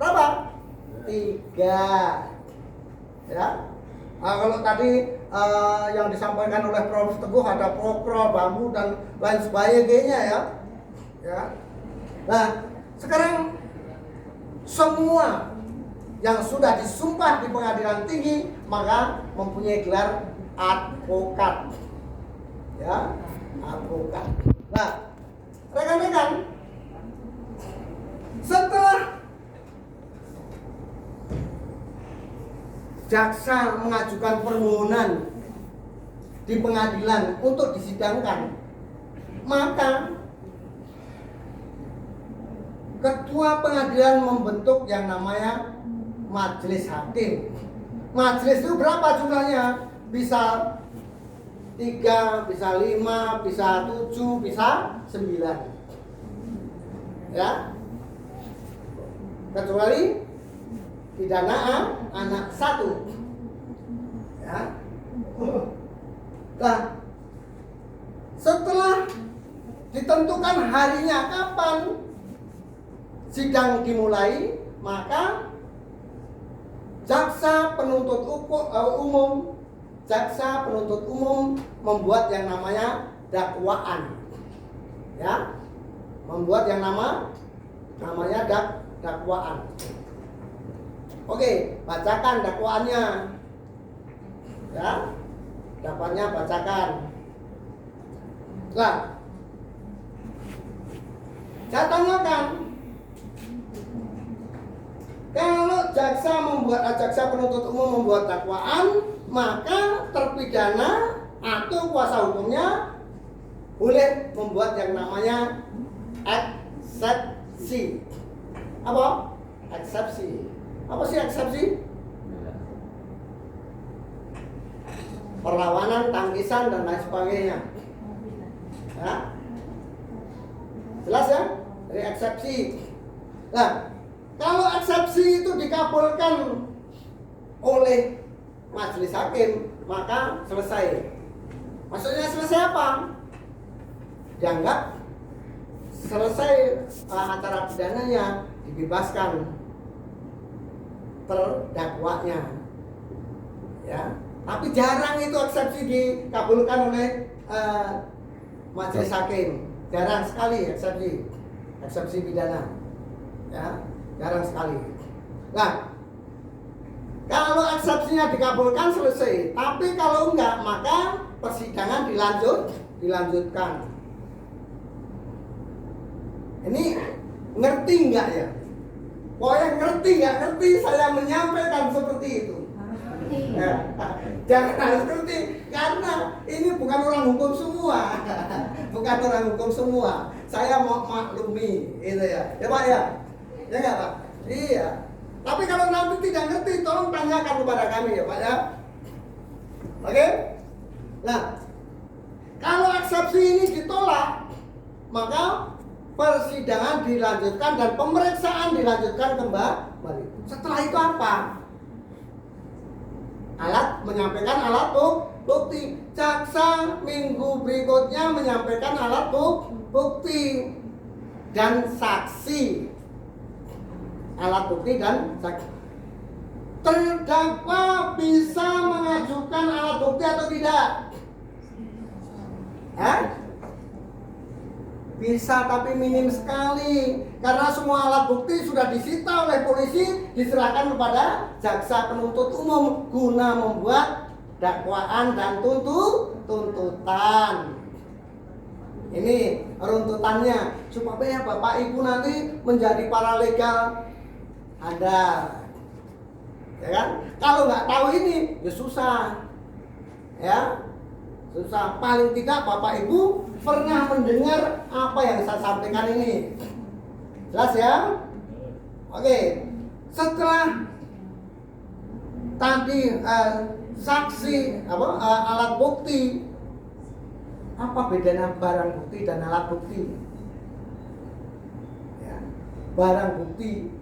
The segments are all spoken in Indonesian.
berapa? 3. Ya. Nah, kalau tadi yang disampaikan oleh Prof. Teguh ada prokro, bambu dan lain sebagainya ya. Ya. Nah, sekarang semua yang sudah disumpah di pengadilan tinggi maka mempunyai gelar advokat. Ya, advokat. Nah, rekan-rekan, setelah jaksa mengajukan permohonan di pengadilan untuk disidangkan, maka ketua pengadilan membentuk yang namanya majelis hakim. Majelis itu berapa jumlahnya? Bisa 3, bisa 5, bisa 7, bisa 9. Ya. Kecuali pidana anak 1. Ya. Nah, setelah ditentukan harinya kapan sidang dimulai, maka jaksa penuntut umum membuat yang namanya dakwaan. Ya. Membuat yang namanya dakwaan. Oke, bacakan dakwaannya. Ya. Dakwaannya bacakan. Nah, saya tanyakan, kalau jaksa penuntut umum membuat dakwaan, maka terpidana atau kuasa hukumnya boleh membuat yang namanya eksepsi. Apa? Eksepsi. Apa sih eksepsi? Perlawanan, tangkisan dan lain sebagainya. Ya. Jelas ya? Dari eksepsi. Nah, kalau eksepsi itu dikabulkan oleh majelis hakim, maka selesai. Maksudnya selesai apa? Dianggap selesai acara pidananya, dibebaskan terdakwanya. Ya. Tapi jarang itu eksepsi dikabulkan oleh majelis hakim. Jarang sekali eksepsi pidana. Ya. Jarang sekali. Nah, kalau eksepsinya dikabulkan selesai, tapi kalau enggak maka persidangan dilanjutkan. Ini ngerti enggak ya? Pokoknya ngerti enggak ngerti saya menyampaikan seperti itu. Ya, jangan harus ngerti karena ini bukan orang hukum semua. Bukan orang hukum semua. Saya mau maklumi itu ya. Ya Pak ya? Ya enggak Pak? Iya. Tapi kalau nanti tidak ngerti, tolong tanyakan kepada kami ya Pak ya. Oke? Nah, kalau eksepsi ini ditolak, maka persidangan dilanjutkan dan pemeriksaan dilanjutkan kembali. Setelah itu apa? Menyampaikan alat bukti. Jaksa minggu berikutnya menyampaikan alat bukti dan saksi. Alat bukti dan saksi. Terdakwa bisa mengajukan alat bukti atau tidak? Bisa, tapi minim sekali. Karena semua alat bukti sudah disita oleh polisi, diserahkan kepada jaksa penuntut umum guna membuat dakwaan dan tuntutan. Ini runtutannya supaya Bapak Ibu nanti menjadi paralegal Anda. Ya kan? Kalau nggak tahu ini, ya susah. Ya, susah. Paling tidak Bapak Ibu pernah mendengar apa yang saya sampaikan ini. Jelas ya? Oke. Setelah tadi saksi alat bukti, apa bedanya barang bukti dan alat bukti? Ya. Barang bukti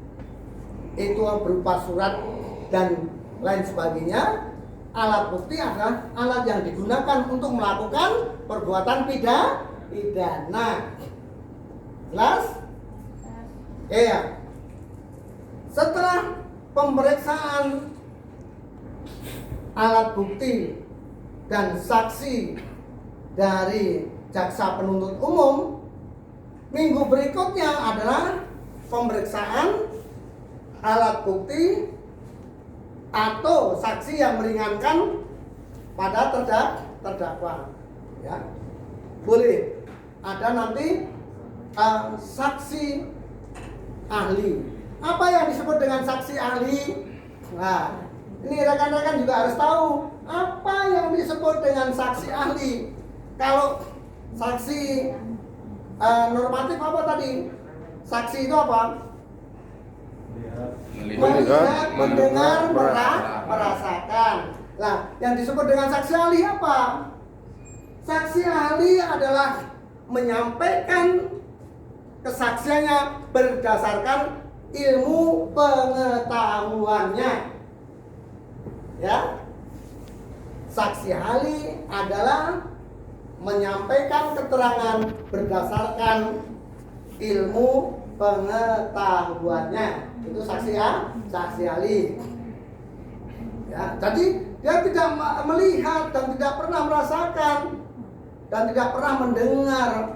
itu berupa surat dan lain sebagainya. Alat bukti adalah alat yang digunakan untuk melakukan perbuatan pidana. Jelas? Iya. Setelah pemeriksaan alat bukti dan saksi dari jaksa penuntut umum, minggu berikutnya adalah pemeriksaan alat bukti atau saksi yang meringankan pada terdakwa. Ya, boleh ada nanti saksi ahli. Apa yang disebut dengan saksi ahli? Nah, ini rekan-rekan juga harus tahu apa yang disebut dengan saksi ahli. Kalau saksi normatif apa tadi? Saksi itu apa? Melihat, mendengar, merasakan. Nah, yang disebut dengan saksi ahli apa? Saksi ahli adalah menyampaikan kesaksiannya berdasarkan ilmu pengetahuannya. Ya. Saksi ahli adalah menyampaikan keterangan berdasarkan ilmu pengetahuannya. Itu saksi ahli. Ya, jadi dia tidak melihat dan tidak pernah merasakan dan tidak pernah mendengar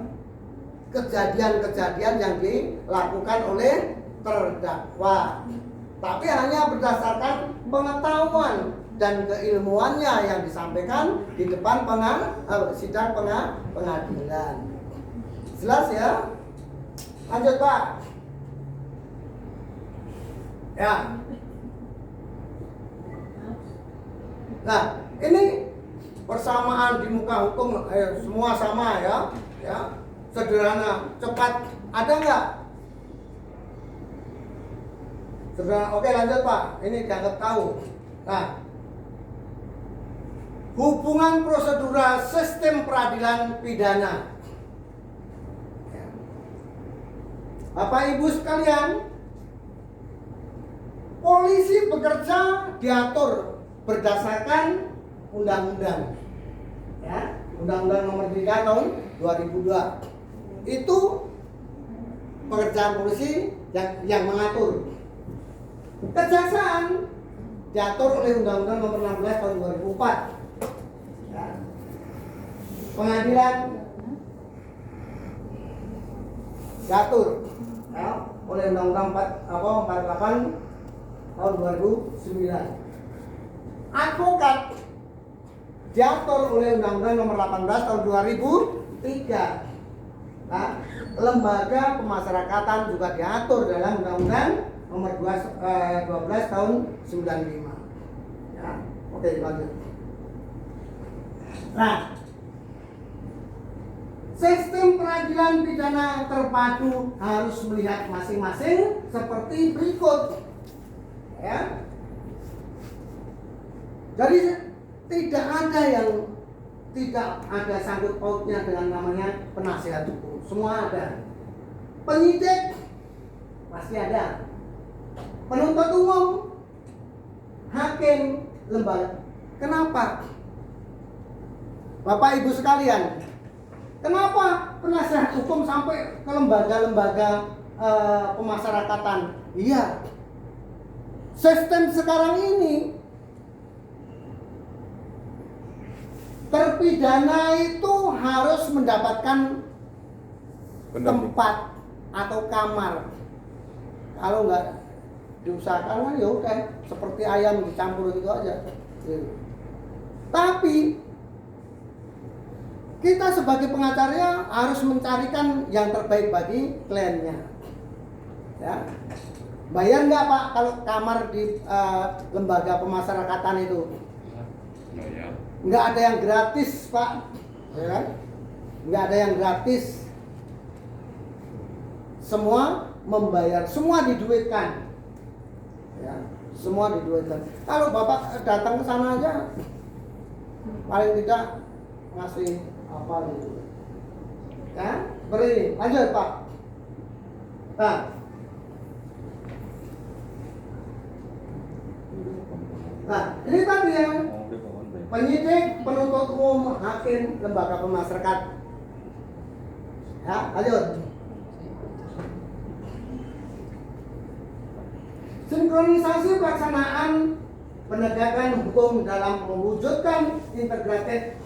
kejadian-kejadian yang dilakukan oleh terdakwa, tapi hanya berdasarkan pengetahuan dan keilmuannya yang disampaikan di depan sidang pengadilan. Jelas ya? Lanjut Pak. Ya. Nah, ini persamaan di muka hukum semua sama ya, sederhana, cepat. Ada nggak? Sederhana. Oke, lanjut Pak. Ini dianggap tahu. Nah, hubungan prosedural sistem peradilan pidana. Bapak Ibu sekalian, polisi bekerja diatur berdasarkan undang-undang, ya, Undang-Undang Nomor 3 Tahun 2002. Itu pekerjaan polisi yang mengatur. Kejaksaan diatur oleh Undang-Undang Nomor 16 Tahun 2004. Ya. Pengadilan diatur oleh Undang-Undang 48 Tahun 2009. Advokat diatur oleh Undang-Undang Nomor 18 Tahun 2003. Nah, lembaga pemasyarakatan juga diatur dalam Undang-Undang Nomor 12 Tahun 95. Ya, oke, lanjut. Nah, sistem peradilan pidana terpadu harus melihat masing-masing seperti berikut. Ya. Jadi tidak ada sangkut pautnya dengan namanya penasihat hukum. Semua ada. Penyidik pasti ada. Penuntut umum, hakim, lembaga. Kenapa? Bapak Ibu sekalian, kenapa penasihat hukum sampai ke lembaga-lembaga pemasyarakatan? Iya. Sistem sekarang ini terpidana itu harus mendapatkan tempat atau kamar. Kalau nggak diusahakan kan ya udah seperti ayam dicampur gitu aja. Tapi kita sebagai pengacaranya harus mencarikan yang terbaik bagi kliennya. Ya. Bayar nggak Pak kalau kamar di lembaga pemasyarakatan itu? Nggak ada yang gratis Pak, ya? Nggak ada yang gratis. Semua membayar, semua diduitkan, ya, semua diduitkan. Kalau Bapak datang ke sana aja, paling tidak ngasih apa gitu, ya? Beri, lanjut Pak. Nah, ini tadi yang penyidik, penuntut umum, hakim, lembaga pemasyarakatan. Ya, lanjut. Sinkronisasi pelaksanaan penegakan hukum dalam mewujudkan integrated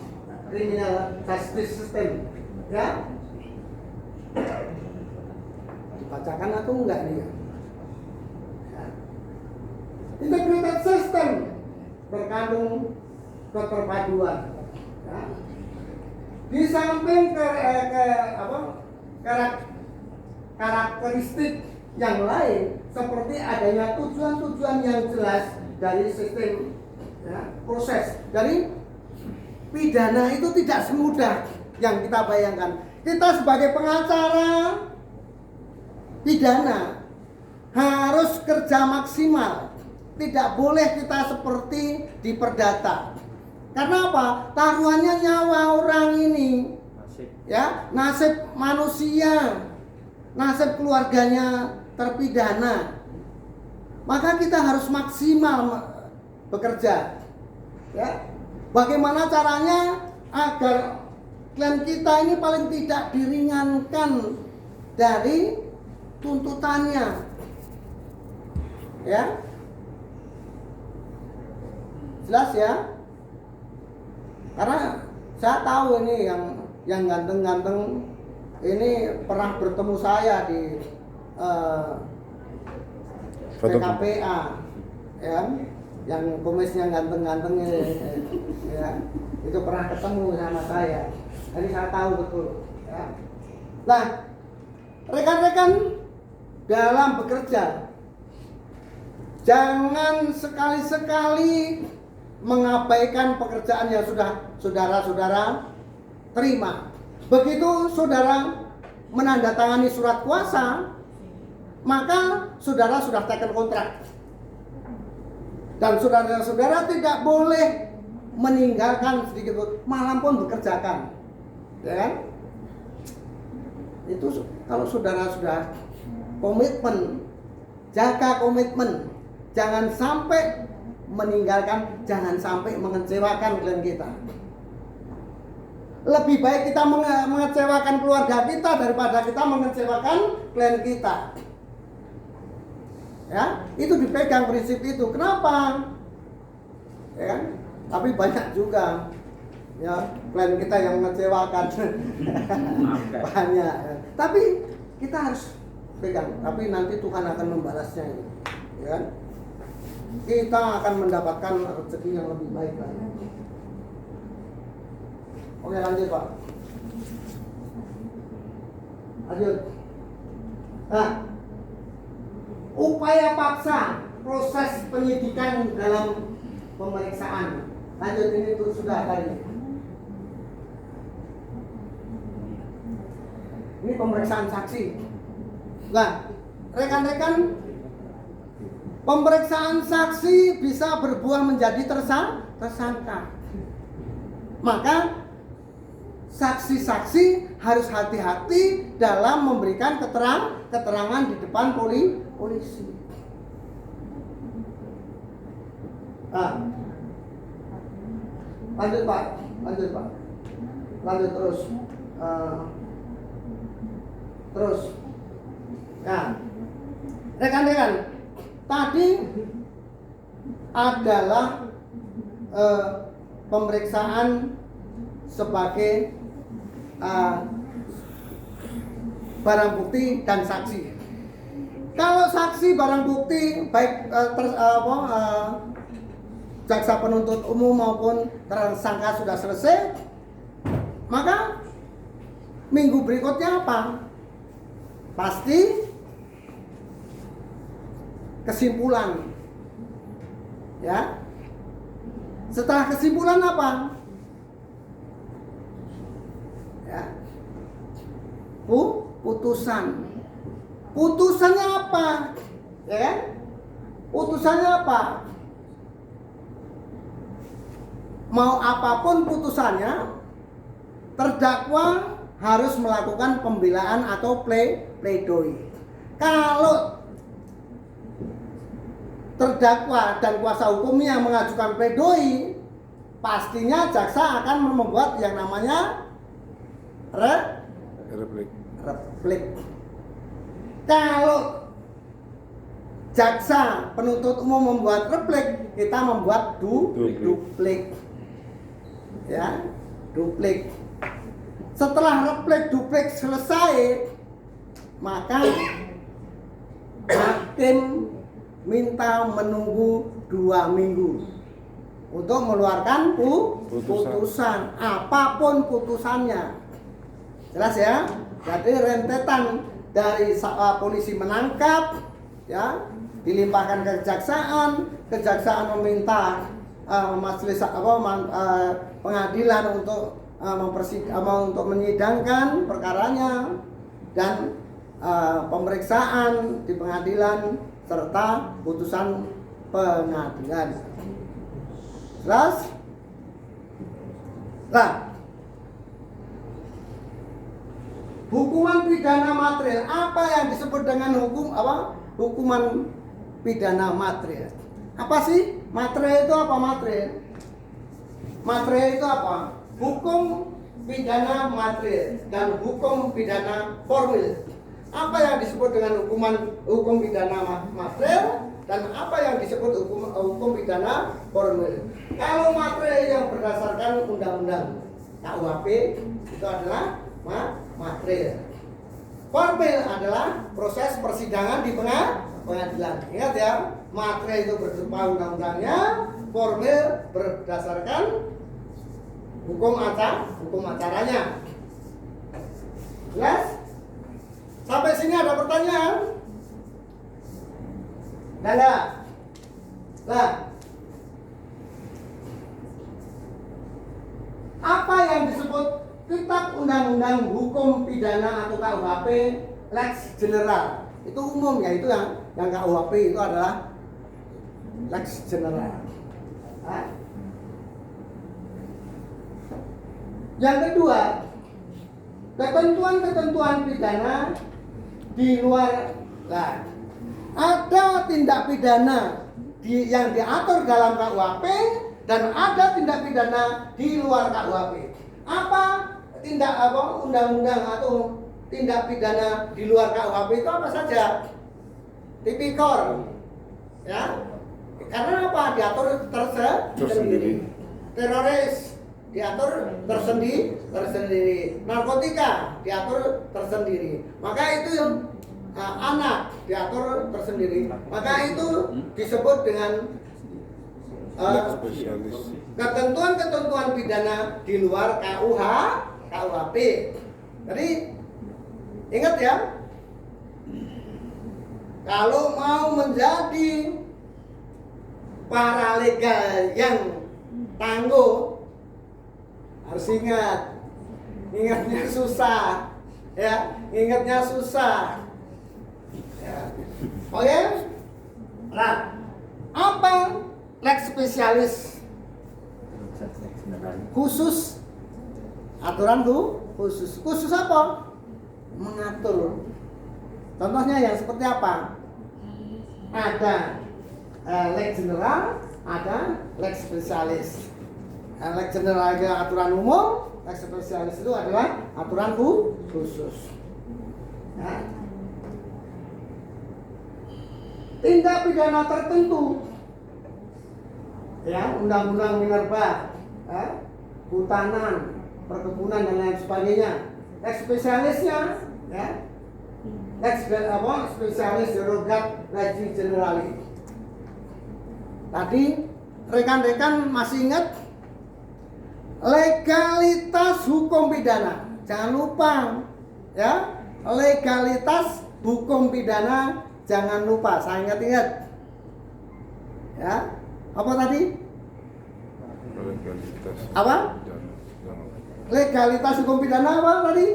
criminal justice system. Ya, dibacakan atau enggak nih? Ya. Integrated system berkandung keterpaduan. Ya. Di samping karakteristik yang lain seperti adanya tujuan-tujuan yang jelas dari sistem, ya, proses. Dari pidana itu tidak semudah yang kita bayangkan. Kita sebagai pengacara pidana harus kerja maksimal. Tidak boleh kita seperti di perdata. Karena apa? Taruhannya nyawa orang ini. Ya, nasib manusia, nasib keluarganya terpidana. Maka kita harus maksimal bekerja. Ya. Bagaimana caranya agar klien kita ini paling tidak diringankan dari tuntutannya. Ya. Jelas ya? Karena saya tahu ini yang ganteng-ganteng ini pernah bertemu saya di PKPA, ya, yang kumisnya ganteng-ganteng ini, ya, itu pernah ketemu sama saya. Jadi saya tahu betul. Ya. Nah, rekan-rekan dalam bekerja, jangan sekali-sekali mengabaikan pekerjaan yang sudah saudara-saudara terima. Begitu saudara menandatangani surat kuasa, maka saudara sudah teken kontrak. Dan saudara-saudara tidak boleh meninggalkan sedikit pun, malam pun bekerjakan. Ya kan? Itu kalau saudara sudah komitmen, jaga komitmen. Jangan sampai meninggalkan, jangan sampai mengecewakan klien kita. Lebih baik kita mengecewakan keluarga kita daripada kita mengecewakan klien kita. Ya, itu dipegang prinsip itu. Kenapa? Ya kan? Tapi banyak juga ya klien kita yang mengecewakan. Banyak. Tapi kita harus pegang. Tapi nanti Tuhan akan membalasnya. Ya kan? Kita akan mendapatkan rezeki yang lebih baik lagi. Oke, lanjut Pak. Lanjut. Nah, upaya paksa proses penyidikan dalam pemeriksaan. Lanjut, ini tuh sudah tadi. Ini pemeriksaan saksi. Nah, rekan-rekan, pemeriksaan saksi bisa berbuah menjadi tersangka. Maka saksi-saksi harus hati-hati dalam memberikan keterangan di depan polisi. Nah, lanjut Pak, lanjut terus. Nah, rekan-rekan, tadi adalah pemeriksaan sebagai barang bukti dan saksi. Kalau saksi barang bukti baik jaksa penuntut umum maupun tersangka sudah selesai, maka minggu berikutnya apa? Pasti kesimpulan. Ya. Setelah kesimpulan apa? Ya. Putusan. Putusannya apa? Ya kan? Putusannya apa? Mau apapun putusannya, terdakwa harus melakukan pembelaan atau pledoi. Kalau terdakwa dan kuasa hukumnya mengajukan pledoi, pastinya jaksa akan membuat yang namanya replik. Kalau jaksa penuntut umum membuat replik, kita membuat duplik. Ya, duplik. Setelah replik duplik selesai, maka hakim minta menunggu 2 minggu untuk mengeluarkan putusan, apapun putusannya. Jelas ya? Jadi rentetan dari polisi menangkap, ya, dilimpahkan ke kejaksaan meminta majelis pengadilan untuk untuk menyidangkan perkaranya, dan pemeriksaan di pengadilan serta putusan pengadilan. Jelas? Nah, hukuman pidana material, apa yang disebut dengan hukuman pidana material? Apa sih material itu? Apa material? Material itu apa? Hukum pidana material dan hukum pidana formil. Apa yang disebut dengan hukum pidana material dan apa yang disebut hukum pidana formil? Kalau material yang berdasarkan undang-undang KUHP itu adalah material. Formil adalah proses persidangan di pengadilan. Ingat ya, material itu berupa undang-undangnya, formil berdasarkan hukum acaranya. Jelas? Sampai sini ada pertanyaan? Ada? Nah, apa yang disebut Kitab Undang-Undang Hukum Pidana atau KUHP Lex General? Itu umum ya, itu yang KUHP itu adalah Lex General. Yang kedua, ketentuan-ketentuan pidana di luar. Nah, ada tindak pidana yang diatur dalam KUHP dan ada tindak pidana di luar KUHP. Undang-undang atau tindak pidana di luar KUHP itu apa saja? Tipikor, ya, karena apa? Diatur tersendiri. Teroris diatur tersendiri. Narkotika diatur tersendiri. Maka itu yang anak diatur tersendiri. Maka itu disebut dengan ketentuan-ketentuan pidana di luar KUHP. Jadi ingat ya, kalau mau menjadi paralegal yang tangguh, harus ingatnya susah, ya, ingatnya susah. Ya. Oke? Nah, apa lex spesialis? Khusus, aturan khusus. Khusus apa? Mengatur. Contohnya yang seperti apa? Ada lex general, ada lex spesialis. Lex general adalah aturan umum, lex spesialis itu adalah aturan khusus. Nah, tindak pidana tertentu, ya, undang-undang minerba, hutanan, perkebunan dan lain sebagainya. Lex spesialisnya, ya, lex spesialis derogat legis generali. Tadi rekan-rekan masih ingat legalitas hukum pidana? Jangan lupa, ya, legalitas hukum pidana jangan lupa. Saya ingat-ingat, ya, apa tadi? Legalitas. Apa? Legalitas hukum pidana apa tadi?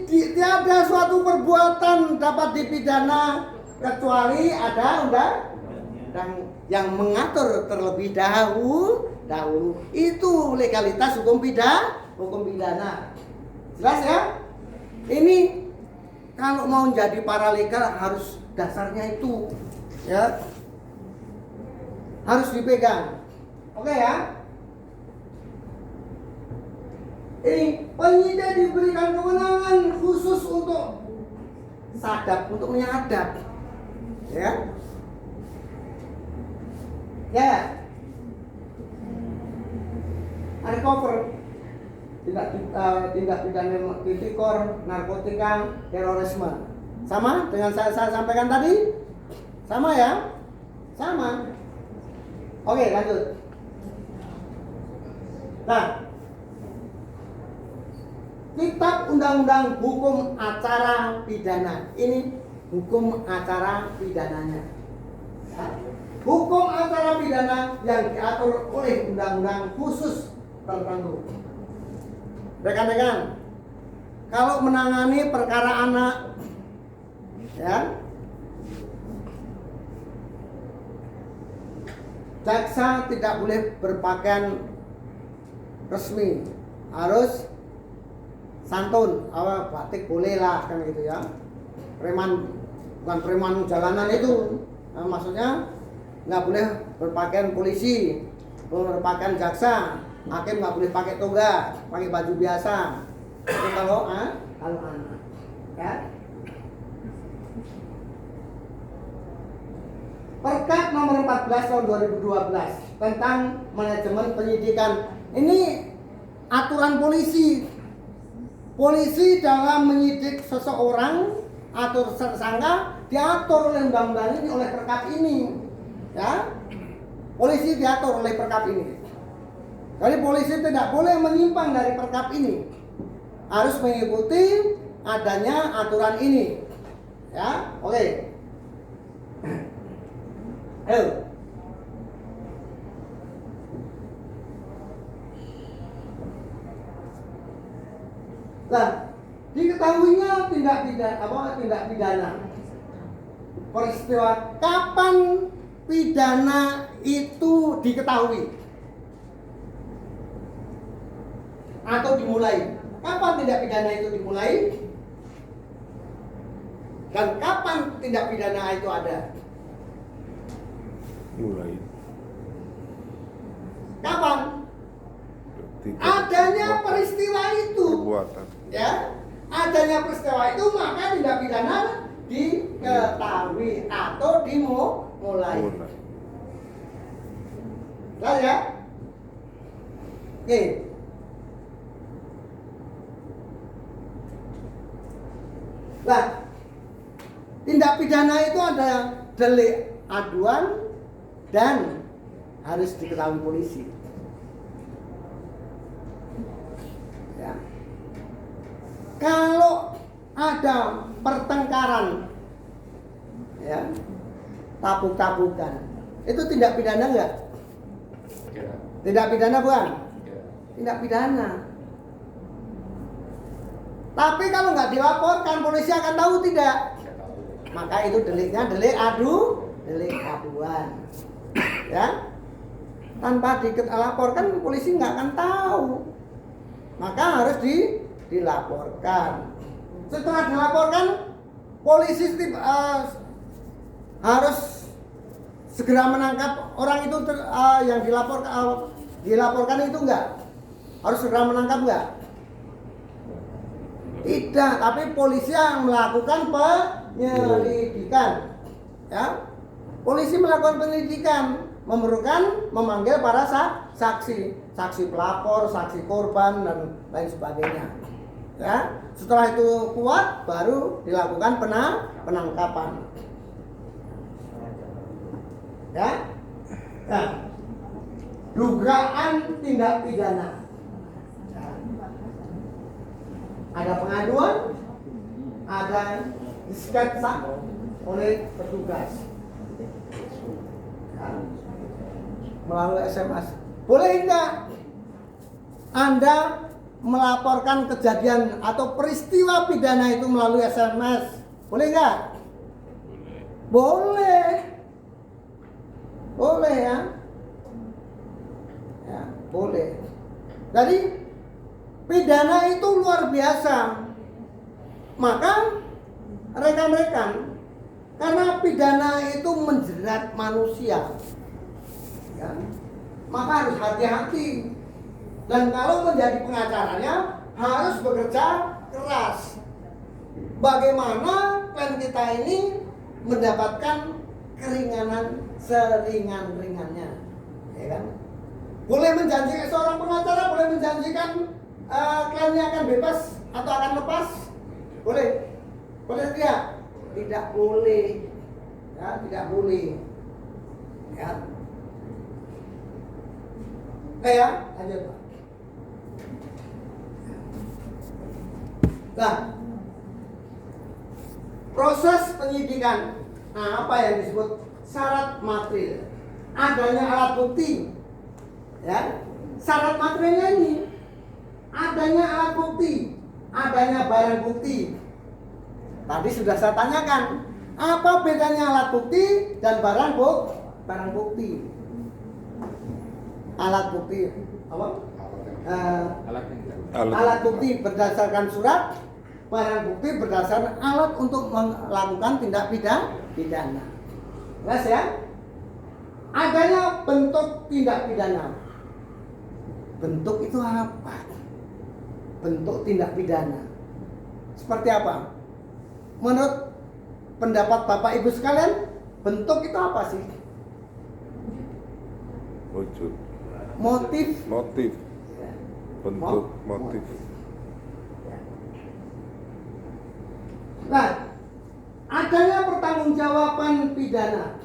Tiada suatu perbuatan dapat dipidana kecuali ada undang yang mengatur terlebih dahulu. Itu legalitas hukum pidana. Jelas ya? Ini kalau mau jadi paralegal harus dasarnya itu, ya, harus dipegang. Oke ya? Ini penyidik diberikan kewenangan khusus untuk sadap, untuk menyadap. Ya. Ya. Undercover tindak pidana tipikor, narkotika, terorisme. Sama dengan saya sampaikan tadi? Sama ya? Sama. Oke, lanjut. Nah, Kitab Undang-Undang Hukum Acara Pidana. Ini hukum acara pidananya. Ya. Hukum acara pidana yang diatur oleh undang-undang khusus tertentu. Rekan-rekan, kalau menangani perkara anak, ya, jaksa tidak boleh berpakaian resmi, harus santun, batik boleh lah kan gitu ya. Preman, bukan preman jalanan itu, maksudnya nggak boleh berpakaian polisi, berpakaian jaksa. Hakim nggak boleh pakai toga, pakai baju biasa. Itu kalau anak, ya. Perkap nomor 14 tahun 2012 tentang manajemen penyidikan. Ini aturan polisi. Polisi dalam menyidik seseorang atau tersangka diatur oleh undang-undang ini, oleh perkap ini. Ya, polisi diatur oleh perkap ini. Jadi polisi tidak boleh menyimpang dari perkap ini, harus mengikuti adanya aturan ini. Ya, oke. Ayo. Nah, diketahuinya tindak pidana. Peristiwa kapan pidana itu diketahui atau dimulai? Kapan tindak pidana itu dimulai? Dan kapan tindak pidana itu ada? Mulai. Kapan? Adanya peristiwa itu. Perbuatan. Ya, adanya peristiwa itu maka tindak pidana diketahui atau dimulai. Jelas ya? Oke. Nah, tindak pidana itu ada delik aduan dan harus diketahui polisi. Ya. Kalau ada pertengkaran, ya, tabuk-tabukan, itu tindak pidana enggak? Ya. Tindak pidana bukan? Ya. Tindak pidana. Tapi kalau nggak dilaporkan, polisi akan tahu tidak? Saya tahu. Maka itu deliknya delik aduan. Ya, tanpa dilaporkan polisi nggak akan tahu. Maka harus dilaporkan. Setelah dilaporkan, polisi harus segera menangkap orang itu yang dilaporkan itu enggak? Harus segera menangkap enggak? Tidak, tapi polisi yang melakukan penyelidikan. Ya. Polisi melakukan penyelidikan, memanggil para saksi pelapor, saksi korban dan lain sebagainya. Ya. Setelah itu kuat baru dilakukan penangkapan. Ya. Nah, dugaan tindak pidana. Ada pengaduan, ada disketsa oleh petugas. Ya. Melalui SMS. Boleh enggak Anda melaporkan kejadian atau peristiwa pidana itu melalui SMS? Boleh enggak? Boleh. Boleh ya. Ya, boleh. Jadi pidana itu luar biasa. Maka rekan-rekan, karena pidana itu menjerat manusia, ya, maka harus hati-hati. Dan kalau menjadi pengacaranya harus bekerja keras. Bagaimana klien kita ini mendapatkan keringanan seringan-ringannya, ya kan? Boleh menjanjikan seorang pengacara, boleh menjanjikan kliennya akan bebas atau akan lepas, boleh tidak? Tidak boleh, ya, tidak boleh, ya. Oke ya, lanjut. Nah, proses penyidikan, nah apa yang disebut syarat material, adanya alat bukti, ya. Syarat materialnya ini adanya alat bukti, adanya barang bukti. Tadi sudah saya tanyakan, apa bedanya alat bukti dan barang bukti? Alat bukti apa? Alat bukti berdasarkan surat, barang bukti berdasarkan alat untuk melakukan tindak pidana. Jelas ya? Adanya bentuk tindak pidana. Bentuk itu apa? Bentuk tindak pidana seperti apa? Menurut pendapat Bapak Ibu sekalian, bentuk itu apa sih? Wujud. Motif. Bentuk motif. Nah, adanya pertanggungjawaban pidana.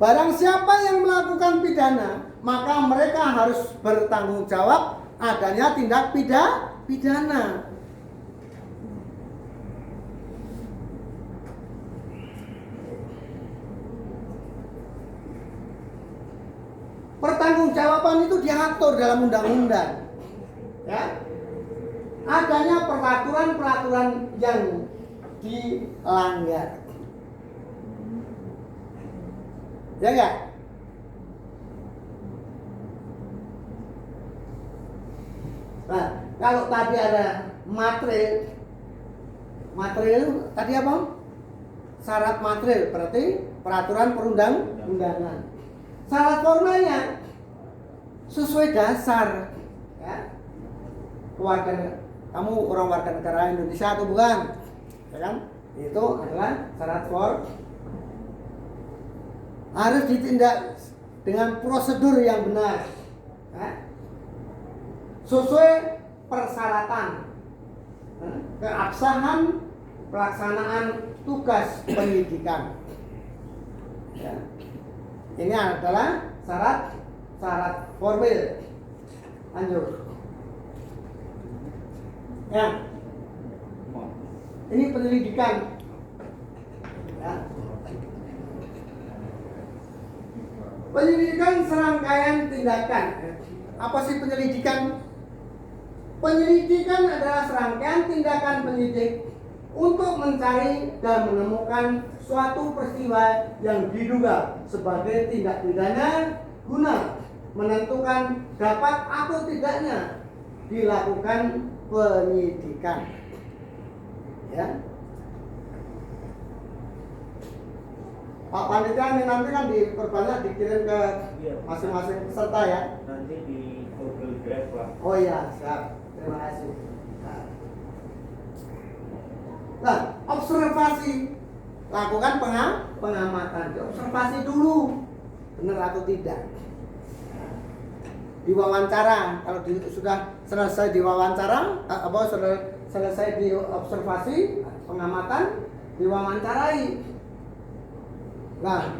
Barang siapa yang melakukan pidana, maka mereka harus bertanggung jawab adanya tindak pidana. Pertanggungjawaban itu diatur dalam undang-undang, ya. Adanya peraturan-peraturan yang dilanggar, ya enggak? Nah, kalau tadi ada material tadi apa? Syarat material berarti peraturan perundang-undangan. Syarat formanya sesuai dasar, ya. Kamu orang warga negara Indonesia atau bukan? Ya kan? Itu adalah syarat harus ditindak dengan prosedur yang benar, ya. Sesuai persyaratan, keabsahan pelaksanaan tugas penyidikan, ya. Ini adalah syarat formil. Lanjut. Ya. Ini penyelidikan. Ya. Penyelidikan serangkaian tindakan. Apa sih penyelidikan? Penyelidikan adalah serangkaian tindakan penyidik untuk mencari dan menemukan suatu peristiwa yang diduga sebagai tindak pidana guna menentukan dapat atau tidaknya dilakukan penyidikan, ya. Pak Panitia ini nanti kan diperbanyak dikirim ke masing-masing peserta, ya. Nanti di Google Drive, Pak. Oh iya, siap. Terima kasih. Nah, observasi, lakukan pengamatan, observasi dulu, benar atau tidak. Diwawancara, kalau sudah selesai diwawancara, sudah selesai di observasi, pengamatan, diwawancarai. Nah,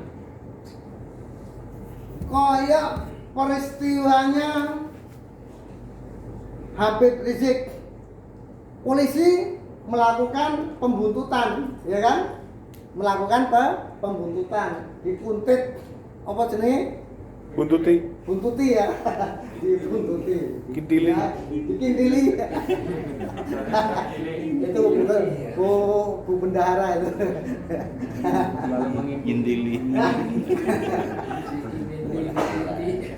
kayak peristiwanya Habib Rizik, polisi melakukan pembuntutan, ya kan? Melakukan pembuntutan, dipuntit, apa jenis? Buntuti ya, dibuntuti. Kindili. Ya, dikindili. Itu bu bendahara itu. Lalu mengindili.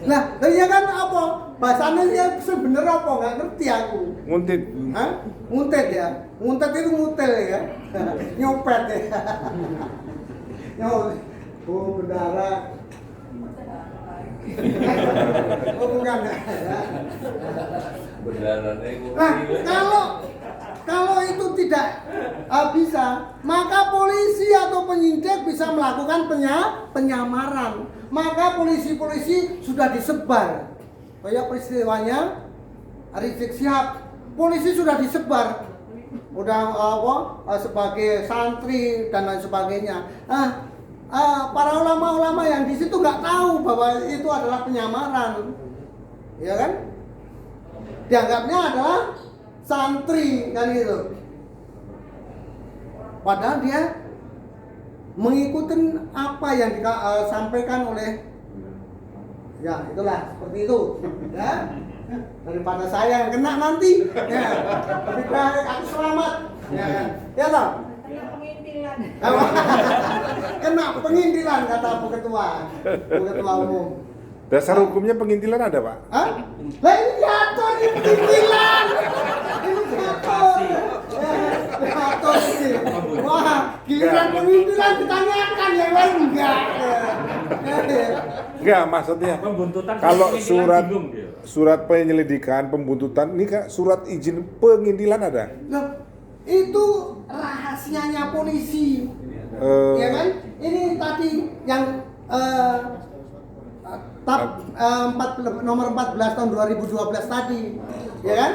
Nah, iya kan apa? Bahasanya ya sebenarnya apa? Nggak ngerti aku. Nguntit. Hah? Nguntit ya? Nguntit itu ngutil ya? Nyopet ya? Bu bendahara. Oh bukan ya. Beneran Nah, Kalau itu tidak bisa, maka polisi atau penyidik bisa melakukan penyamaran. Maka polisi-polisi sudah disebar. Kayak peristiwanya Rizik Syihab, polisi sudah disebar, udah sebagai santri dan lain sebagainya. Para ulama-ulama yang di situ nggak tahu bahwa itu adalah penyamaran, ya kan? Dianggapnya adalah santri kan gitu. Padahal dia mengikuti apa yang disampaikan oleh, ya itulah seperti itu, ya. Daripada saya yang kena nanti, ya. Lebih baik aku selamat, ya kan? Ya toh? Kena pengintilan. Kena pengintilan kata Bu Ketua Umum. Dasar hukumnya pengintilan ada, Pak? Hah? Lah ini jatuh ini pengintilan. Ini jatuh. Jatuh ini. Wah, giliran pengintilan ditanyakan yang lain enggak. Enggak, maksudnya Pembuntutan kalau pengintilan bingung dia. surat penyelidikan, pembuntutan, ini Kak, surat izin pengintilan ada? Loh, itu rahasianya polisi. Ya kan? Ini tadi yang nomor 14 tahun 2012 tadi, ya kan?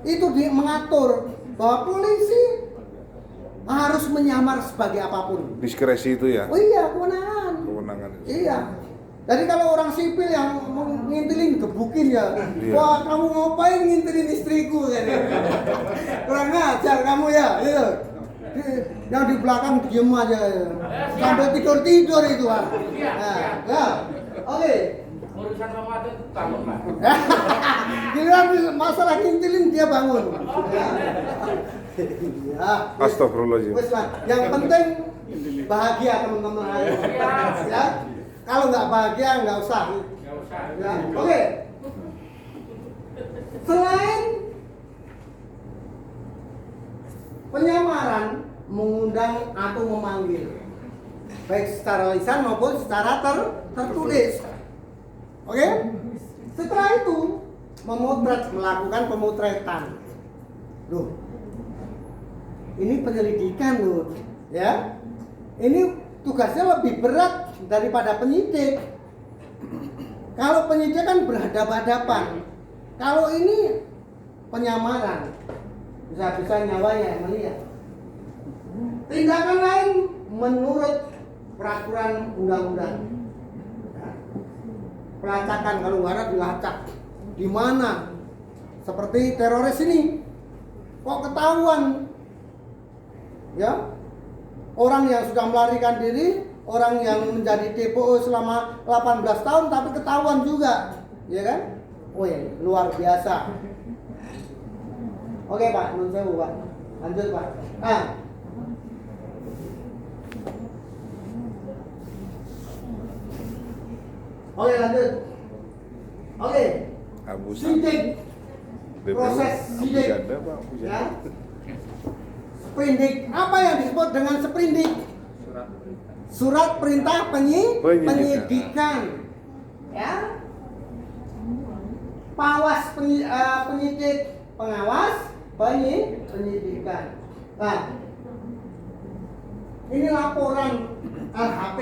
Itu mengatur bahwa polisi harus menyamar sebagai apapun. Diskresi itu ya? Oh iya, kewenangan. Kewenangan. Iya. Jadi kalau orang sipil yang ngintilin gebukin ya, Iya. wah kamu ngapain ngintilin istriku ya? Kurang ajar kamu ya, gitu. Yang di belakang diem aja, ya. Sambil tidur itu ah. Nah, ya. Oke. Urusan Ramadan bangun, Pak. Giliran masalah ngintilin dia bangun. Ya. Astagfirullahaladzim. Wes lah. Yang penting bahagia teman-teman. Ya. Kalau nggak bahagia nggak usah. Ya. Oke. Selain penyamaran, mengundang atau memanggil, baik secara lisan maupun secara tertulis. Oke? Setelah itu melakukan pemotretan. Loh, ini penyelidikan loh, ya. Ini tugasnya lebih berat daripada penyidik. Kalau penyidik kan berhadapan-hadapan. Kalau ini penyamaran, bisa-bisa nyawanya yang melihat. Tindakan lain menurut peraturan undang-undang. Pelacakan, kalau nggak ada dilacak. Di mana? Seperti teroris ini, kok ketahuan? Ya, orang yang sudah melarikan diri, orang yang menjadi DPO selama 18 tahun, tapi ketahuan juga, ya kan? Oh ya, luar biasa. Oke Pak, menurut saya Pak, lanjut Pak. Oke lanjut. Oke. Abu Sidik. Proses sidik. Ya. Sprindik. Apa yang disebut dengan sprindik? Surat perintah penyidikan. Ya. Penyidik, pengawas, penyidikan. Nah, ini laporan LHP.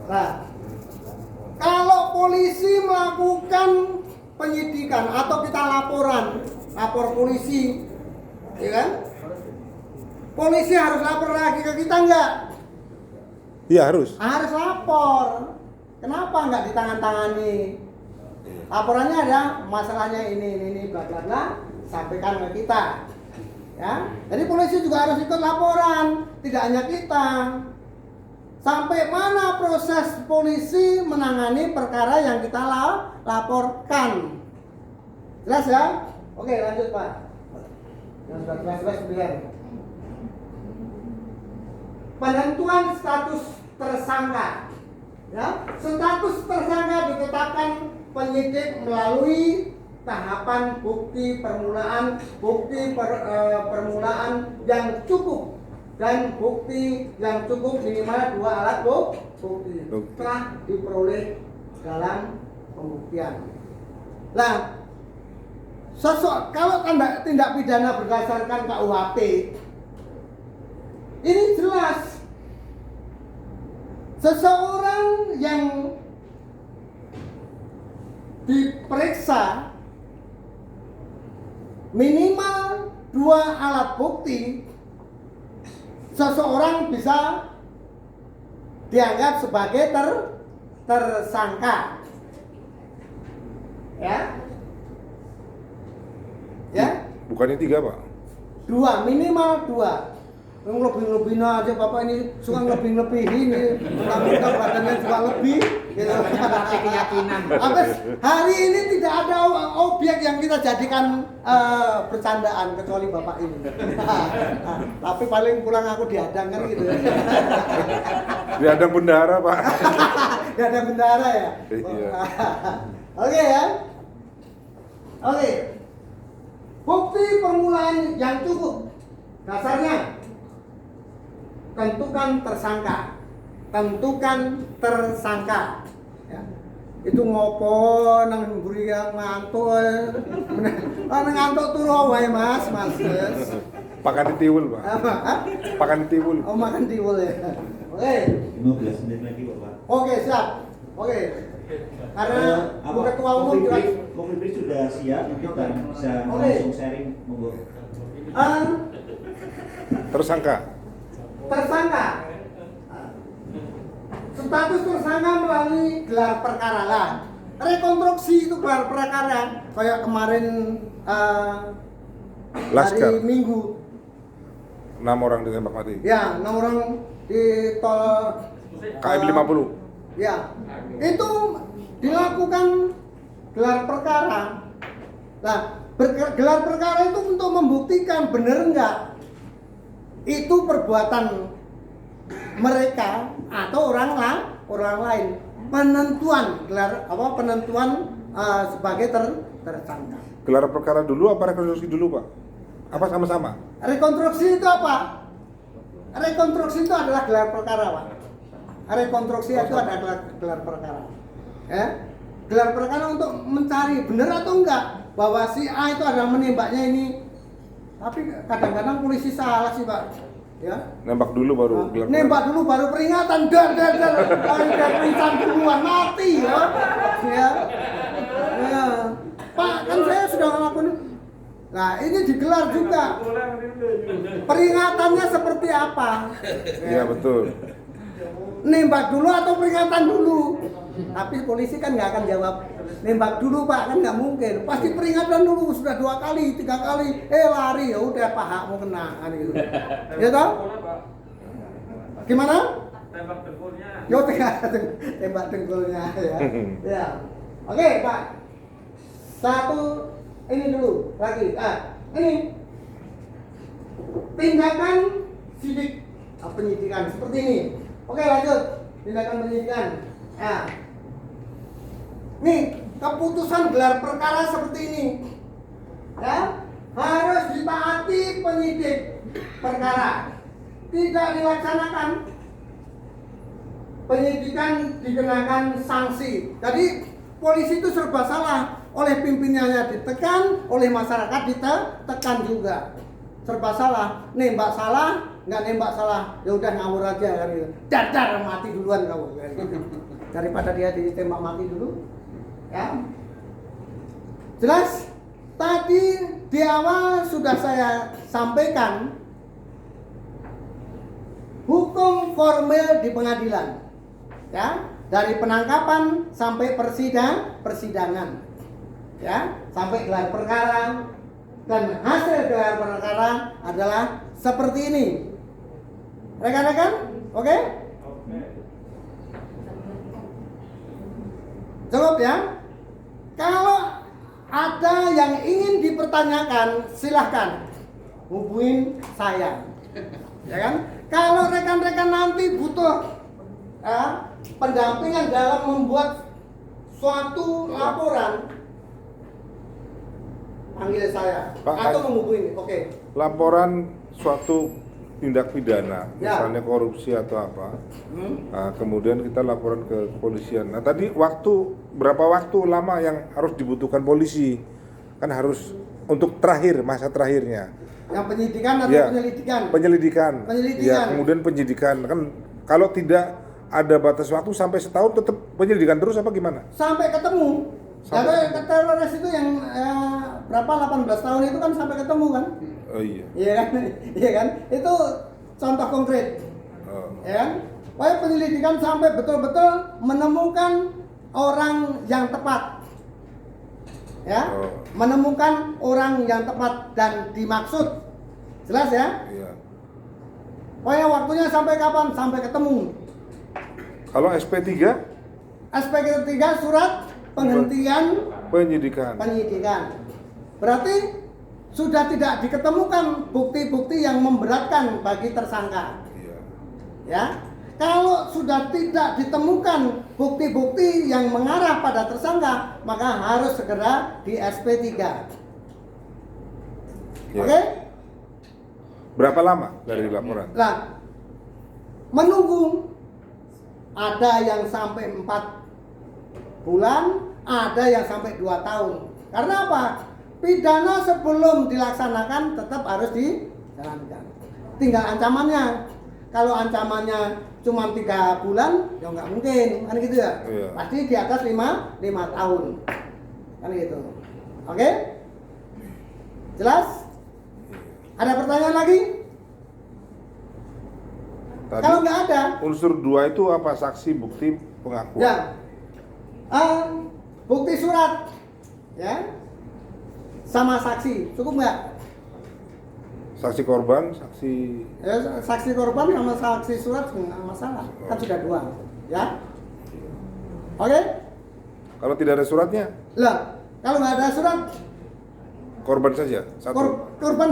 Nah, kalau polisi melakukan penyidikan atau kita lapor polisi, ya kan? Polisi harus lapor lagi ke kita enggak? Iya harus. Harus lapor. Kenapa enggak ditangan-tangani? Laporannya ada masalahnya ini bla bla bla, sampaikan ke kita. Ya. Jadi polisi juga harus ikut laporan, tidak hanya kita. Sampai mana proses polisi menangani perkara yang kita laporkan. Jelas ya? Oke, lanjut Pak. Yang sudah jelas biar. Penentuan status tersangka. Ya, status tersangka ditetapkan penyidik melalui tahapan bukti permulaan yang cukup dan bukti yang cukup minimal 2 alat bukti telah diperoleh dalam pembuktian. Nah, kalau tindak pidana berdasarkan KUHP, ini jelas seseorang yang diperiksa minimal 2 alat bukti, seseorang bisa dianggap sebagai tersangka. Ya? Bukannya 3, Pak? 2, minimal 2. Yang lebih-lebihin aja Bapak ini suka lebih-lebihin ini. Mentang-mentang badannya juga lebih gitu. Keyakinan. Habis hari ini tidak ada objek yang kita jadikan bercandaan kecuali Bapak ini. Tapi paling pulang aku dihadang kan gitu. Dihadang bendahara, Pak. Dihadang bendahara ya? Iya. Oke ya. Oke. Bukti permulaan yang cukup. Dasarnya tentukan tersangka. Ya. Itu ngopo nang mburi yang ngantuk. Ngantuk turu wae Mas. Pakan ditiwul, Pak. Hah? Pakan ditiwul. Oh, makan tiwul ya. Oke. 15 menit lagi Bapak. Oke, siap. Oke. Karena Bu Ketua Umum juga Kopi sudah siap, kita bisa Oke. langsung sharing, monggo. Tersangka. Status tersangka melalui gelar perkara lah. Rekonstruksi itu gelar perkara kayak kemarin Laskar. hari Minggu. 6 orang ditembak mati. Ya, 6 orang di tol KM 50. Ya, itu dilakukan gelar perkara. Nah, gelar perkara itu untuk membuktikan benar enggak itu perbuatan mereka atau orang lain. Penentuan sebagai tersangka. Gelar perkara dulu apa rekonstruksi dulu, Pak? Apa sama-sama? Rekonstruksi itu apa? Rekonstruksi itu adalah gelar perkara, Pak. Rekonstruksi itu adalah gelar perkara. Ya? Gelar perkara untuk mencari benar atau enggak bahwa si A itu adalah menembaknya ini. Tapi kadang-kadang polisi salah sih, Pak. Ya. Nembak dulu baru gelar perkara. Nembak dulu baru peringatan, dar. Peringatan duluan mati ya. Ya. Ya. Pak, kan saya sudah ngelakuin. Nah, ini digelar juga. Peringatannya seperti apa? Iya, betul. Nembak dulu atau peringatan dulu? Tapi polisi kan nggak akan jawab nembak dulu Pak, kan nggak mungkin. Pasti peringatan dulu, sudah 2 kali, 3 kali, lari ya udah pahakmu kena kan gitu. Ya toh? Gimana? Tembak dengkulnya. Yo tembak dengkulnya ya. Ya. Oke Pak. Satu ini dulu lagi. Ini tindakan sidik penyidikan seperti ini. Oke lanjut, tindakan penyidikan. Ya. Nih, keputusan gelar perkara seperti ini. Ya, harus ditaati penyidik perkara. Tidak dilaksanakan, penyidikan dikenakan sanksi. Jadi polisi itu serba salah. Oleh pimpinannya ditekan, oleh masyarakat ditekan juga. Serba salah. Nembak salah, nggak nembak salah, ya udah ngawur aja kan gitu. Dar mati duluan kamu. Daripada dia ditembak mati dulu. Ya. Jelas? Tadi di awal sudah saya sampaikan hukum formil di pengadilan. Ya, dari penangkapan sampai persidangan. Ya, sampai gelar perkara, dan hasil gelar perkara adalah seperti ini. Rekan-rekan, oke? Jawab ya. Kalau ada yang ingin dipertanyakan, silahkan hubungin saya. Ya kan? Kalau rekan-rekan nanti butuh pendampingan dalam membuat suatu laporan, panggil saya Pak, atau menghubungi. Oke. Laporan suatu tindak pidana, Ya. misalnya korupsi atau apa, nah, kemudian kita laporan ke kepolisian. Nah tadi berapa waktu lama yang harus dibutuhkan polisi kan harus untuk terakhir, masa terakhirnya. Yang penyidikan atau Ya, penyelidikan? Penyelidikan. Penyelidikan. Ya, kemudian penyidikan. Kan kalau tidak ada batas waktu sampai setahun tetap penyelidikan terus apa gimana? Sampai ketemu. Sampai Kalau teroris itu yang berapa 18 tahun itu kan sampai ketemu kan? Oh iya. Iya kan? Iya kan? Itu contoh konkret. Oh. Ya kan? Pokoknya penyelidikan sampai betul-betul menemukan orang yang tepat. Ya? Oh. Menemukan orang yang tepat dan dimaksud. Jelas ya? Iya. Pokoknya waktunya sampai kapan? Sampai ketemu. Kalau SP3 Aspek ketiga surat penghentian penyidikan. Berarti sudah tidak diketemukan bukti-bukti yang memberatkan bagi tersangka. Iya. Ya. Kalau sudah tidak ditemukan bukti-bukti yang mengarah pada tersangka, maka harus segera di SP3. Iya. Oke? Berapa lama dari laporan? Nah, menunggu ada yang sampai 4 bulan, ada yang sampai 2 tahun. Karena apa? Pidana sebelum dilaksanakan tetap harus dijalankan. Tinggal ancamannya. Kalau ancamannya cuma 3 bulan, ya nggak mungkin, kan gitu ya. Iya. Pasti di atas 5 tahun, kan gitu. Oke? Jelas? Ada pertanyaan lagi? Tadi Kalau nggak ada, unsur 2 itu apa? Saksi, bukti, pengakuan. ya, bukti surat, ya, sama saksi, cukup nggak? Saksi korban, saksi Ya, saksi korban sama saksi surat nggak masalah, kan sudah 2, ya. Oke? kalau tidak ada suratnya, Lah, kalau nggak ada surat, korban saja satu. korban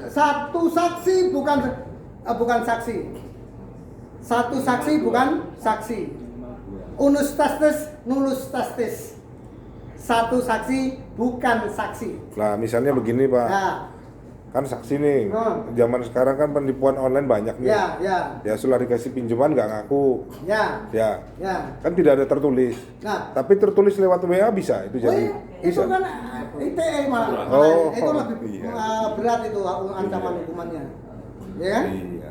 satu saksi bukan saksi, satu saksi bukan saksi. Unus testis, nulus testis. Satu saksi bukan saksi. Nah, misalnya begini Pak, Ya, kan saksi nih, Hmm. zaman sekarang kan penipuan online banyak nih. ya, Ya setelah dikasih pinjaman nggak ngaku, ya, ya ya. kan tidak ada tertulis. Nah, Tapi tertulis lewat WA bisa itu oh jadi iya, itu bisa. kan ITE malah. Oh, Itu lebih iya. berat itu ancaman Iya. hukumannya. Ya kan? Iya,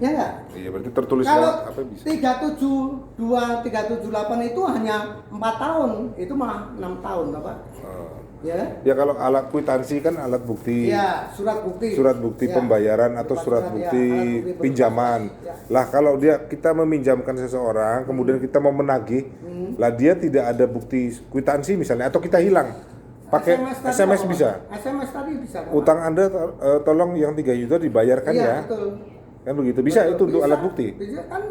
Ya enggak? iya berarti tertulis Kalau lewat apa bisa? 372, 378 itu hanya 4 tahun, itu malah 6 tahun, Bapak. Oh. Ya. Ya kalau alat kwitansi kan alat bukti. Ya, surat bukti. Surat bukti Ya. pembayaran atau Surat- surat ya, bukti alat bukti pinjaman. Ya. Lah kalau kita meminjamkan seseorang, kemudian kita mau menagih, lah dia tidak ada bukti kwitansi misalnya, atau kita hilang, pakai tadi SMS apa, bisa. Pak? SMS tadi bisa. Pak. Utang Anda tolong yang 3 juta dibayarkan Iya, ya. betul. Kan begitu. Bisa Betul. itu untuk Bisa. alat bukti. Bisa kan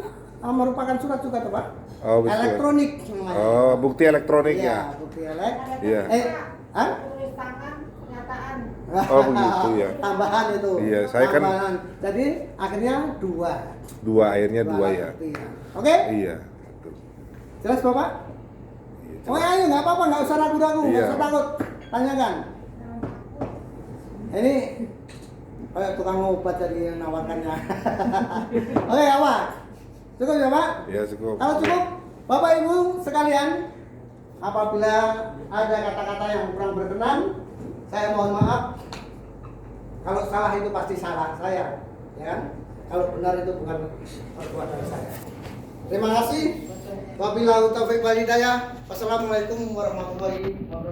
merupakan surat juga tuh, Pak. Oh, betul. Elektronik namanya. Oh, bukti elektronik Iya, ya. bukti Iya. Hah? Tulis tangan pernyataan. Oh, begitu ya. Tambahan itu. Iya, saya kan- Tambahan. Jadi akhirnya 2. Dua akhirnya 2 alat ya. bukti ya. Oke? Iya. Betul. Jelas, Bapak? Iya, Oh jelas. ayo, nggak apa-apa, nggak usah ragu-ragu, nggak Iya. usah takut. Tanyakan. Ini kayak tukang obat jadi nawarkannya. Oke, apa? Cukup ya, Pak? Ya cukup. Kalau cukup, Bapak Ibu sekalian, apabila ada kata-kata yang kurang berkenan, saya mohon maaf. Kalau salah itu pasti salah saya, ya kan? Kalau benar itu bukan perbuatan saya. Terima kasih. Wabillahi taufiq wal hidayah. Wassalamualaikum warahmatullahi wabarakatuh.